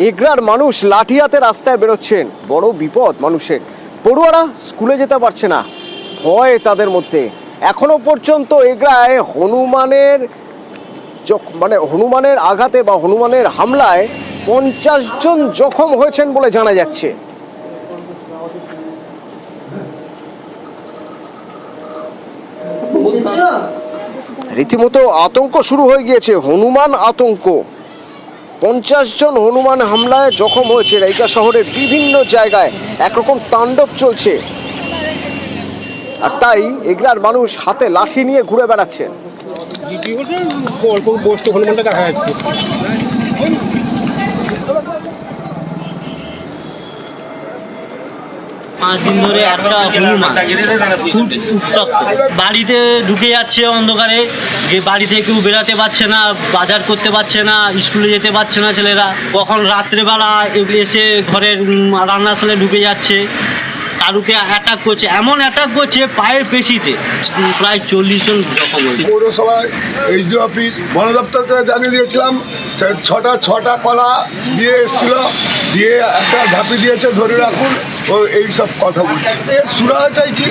এগরার মানুষ লাঠি হাতে রাস্তায় বেরোচ্ছেন, বড় বিপদ মানুষের। পড়ুয়ারা স্কুলে যেতে পারছে না, ভয় তাদের মধ্যে। এখনো পর্যন্ত এগরায় হনুমানের আঘাতে বা হনুমানের হামলায় 50 জন জখম হয়েছেন বলে জানা যাচ্ছে। রীতিমতো আতঙ্ক শুরু হয়ে গিয়েছে, হনুমান আতঙ্ক। 50 জন হনুমান হামলায় জখম হয়েছে। রাইকা শহরের বিভিন্ন জায়গায় একরকম তাণ্ডব চলছে, আর তাই এগরার মানুষ হাতে লাঠি নিয়ে ঘুরে বেড়াচ্ছে। অল্প বস্তু হনুমানটা দেখা যাচ্ছে। 5 দিন ধরে একটা হনুমান খুব উত্তপ্ত, বাড়িতে ঢুকে যাচ্ছে অন্ধকারে, যে বাড়িতে কেউ বেরাতে পারছে না, বাজার করতে পারছে না, স্কুলে যেতে পারছে না ছেলেরা। কখন রাত্রেবেলা এসে ঘরের রান্নাশালে ঢুকে যাচ্ছে, কারুকে অ্যাটাক করছে, এমন অ্যাটাক করছে পায়ের পেশিতে। প্রায় 40 জন জখম হয়েছে। পৌরসভায় এইচডি অফিস বন দপ্তরকে জানিয়ে দিয়েছিলাম। ছটা কলা দিয়ে এসেছিল, দিয়ে একটা ঝাঁপি দিয়েছে, ধরে রাখুন, ও এইসব কথা বলছে। এর সুরাহা চাইছি।